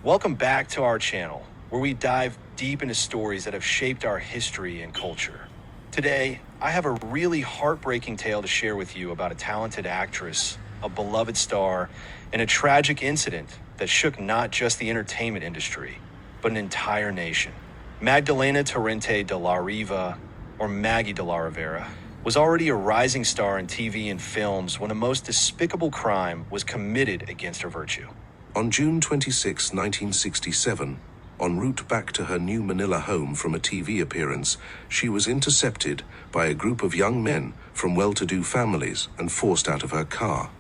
Welcome back to our channel, where we dive deep into stories that have shaped our history and culture. Today, I have a really heartbreaking tale to share with you about a talented actress, a beloved star, and a tragic incident that shook not just the entertainment industry, but an entire nation. Magdalena de la Riva, or Maggie de la Rivera, was already a rising star in TV and films when a most despicable crime was committed against her virtue. On June 26, 1967, en route back to her new Manila home from a TV appearance, she was intercepted by a group of young men from well-to-do families and forced out of her car.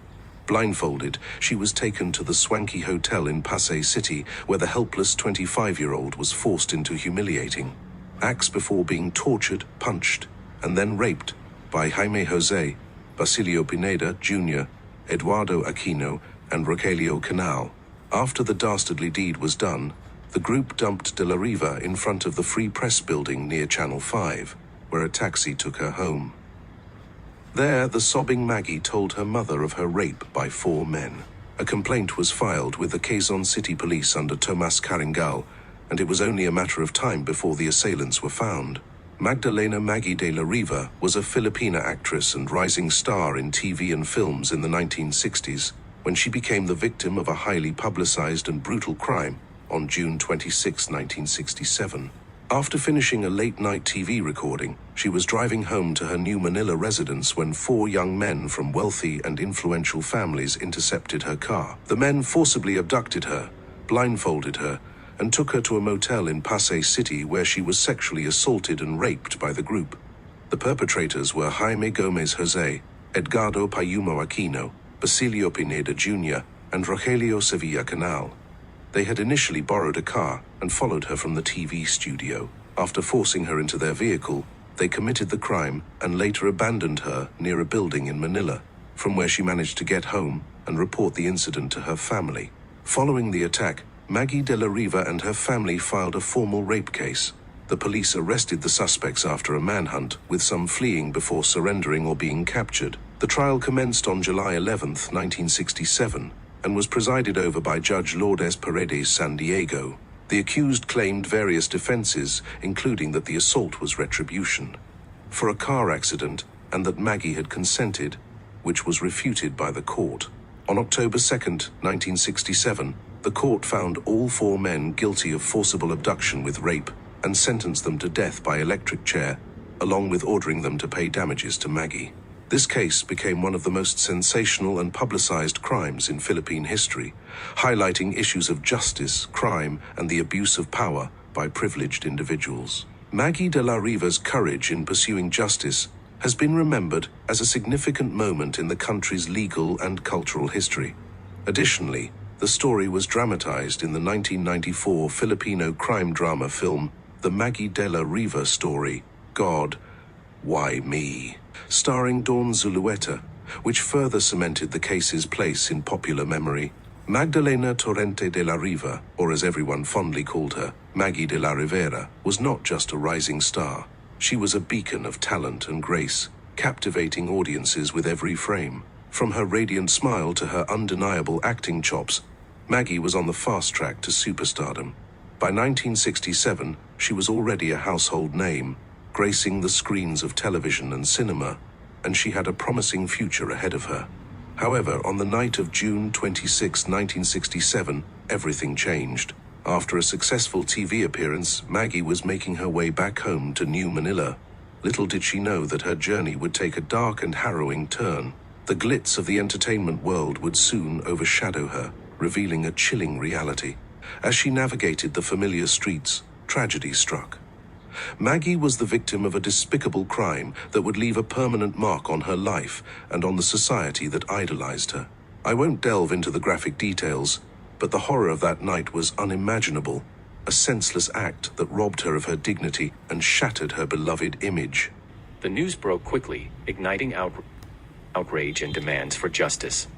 Blindfolded, she was taken to the swanky hotel in Pasay City, where the helpless 25-year-old was forced into humiliating acts before being tortured, punched, and then raped by Jaime Jose, Basilio Pineda Jr., Eduardo Aquino, and Rogelio Canal. After the dastardly deed was done, the group dumped De La Riva in front of the Free Press building near Channel 5, where a taxi took her home. There, the sobbing Maggie told her mother of her rape by 4 men. A complaint was filed with the Quezon City Police under Tomas Caringal, and it was only a matter of time before the assailants were found. Magdalena Maggie de la Riva was a Filipina actress and rising star in TV and films in the 1960s, when she became the victim of a highly publicized and brutal crime on June 26, 1967. After finishing a late-night TV recording, she was driving home to her new Manila residence when 4 young men from wealthy and influential families intercepted her car. The men forcibly abducted her, blindfolded her, and took her to a motel in Pasay City where she was sexually assaulted and raped by the group. The perpetrators were Jaime Gomez Jose, Edgardo Payumo Aquino, Basilio Pineda Jr., and Rogelio Sevilla Canal. They had initially borrowed a car and followed her from the TV studio. After forcing her into their vehicle, they committed the crime and later abandoned her near a building in Manila, from where she managed to get home and report the incident to her family. Following the attack, Maggie de la Riva and her family filed a formal rape case. The police arrested the suspects after a manhunt, with some fleeing before surrendering or being captured. The trial commenced on July 11, 1967, and was presided over by Judge Lourdes Paredes San Diego. The accused claimed various defenses, including that the assault was retribution for a car accident and that Maggie had consented, which was refuted by the court. On October 2, 1967, the court found all 4 men guilty of forcible abduction with rape and sentenced them to death by electric chair, along with ordering them to pay damages to Maggie. This case became one of the most sensational and publicized crimes in Philippine history, highlighting issues of justice, crime, and the abuse of power by privileged individuals. Maggie de la Riva's courage in pursuing justice has been remembered as a significant moment in the country's legal and cultural history. Additionally, the story was dramatized in the 1994 Filipino crime drama film The Maggie de la Riva Story, God, Why Me?, starring Dawn Zulueta, which further cemented the case's place in popular memory. Magdalena de la Riva, or as everyone fondly called her, Maggie de la Rivera, was not just a rising star. She was a beacon of talent and grace, captivating audiences with every frame. From her radiant smile to her undeniable acting chops, Maggie was on the fast track to superstardom. By 1967, she was already a household name, gracing the screens of television and cinema, and she had a promising future ahead of her. However, on the night of June 26, 1967, everything changed. After a successful TV appearance, Maggie was making her way back home to New Manila. Little did she know that her journey would take a dark and harrowing turn. The glitz of the entertainment world would soon overshadow her, revealing a chilling reality. As she navigated the familiar streets, tragedy struck. Maggie was the victim of a despicable crime that would leave a permanent mark on her life and on the society that idolized her. I won't delve into the graphic details, but the horror of that night was unimaginable, a senseless act that robbed her of her dignity and shattered her beloved image. The news broke quickly, igniting outrage and demands for justice.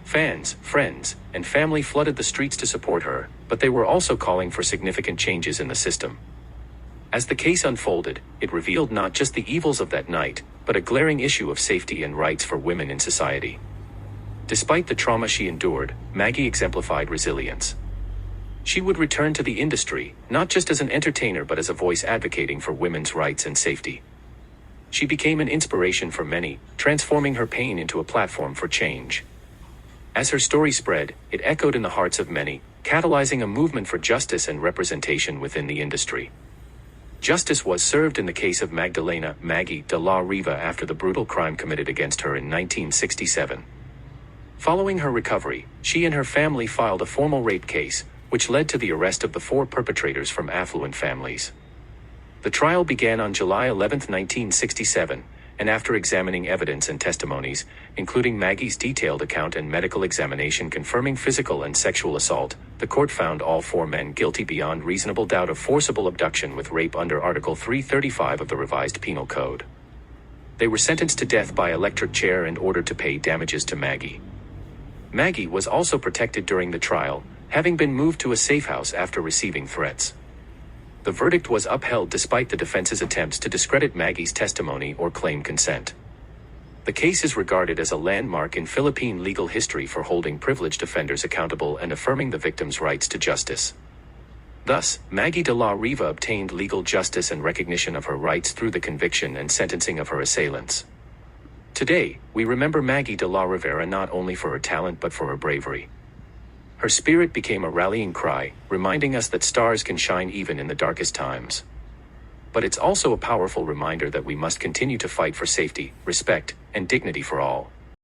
Fans, friends, and family flooded the streets to support her, but they were also calling for significant changes in the system. As the case unfolded, it revealed not just the evils of that night, but a glaring issue of safety and rights for women in society. Despite the trauma she endured, Maggie exemplified resilience. She would return to the industry, not just as an entertainer but as a voice advocating for women's rights and safety. She became an inspiration for many, transforming her pain into a platform for change. As her story spread, it echoed in the hearts of many, catalyzing a movement for justice and representation within the industry. Justice was served in the case of Magdalena Maggie dela Riva after the brutal crime committed against her in 1967. Following her recovery, she and her family filed a formal rape case, which led to the arrest of the 4 perpetrators from affluent families. The trial began on July 11, 1967, and after examining evidence and testimonies, including Maggie's detailed account and medical examination confirming physical and sexual assault, the court found all 4 men guilty beyond reasonable doubt of forcible abduction with rape under Article 335 of the Revised Penal Code. They were sentenced to death by electric chair and ordered to pay damages to Maggie. Maggie was also protected during the trial, having been moved to a safe house after receiving threats. The verdict was upheld despite the defense's attempts to discredit Maggie's testimony or claim consent. The case is regarded as a landmark in Philippine legal history for holding privileged offenders accountable and affirming the victim's rights to justice. Thus, Maggie dela Riva obtained legal justice and recognition of her rights through the conviction and sentencing of her assailants. Today, we remember Maggie dela Riva not only for her talent but for her bravery. Her spirit became a rallying cry, reminding us that stars can shine even in the darkest times. But it's also a powerful reminder that we must continue to fight for safety, respect, and dignity for all.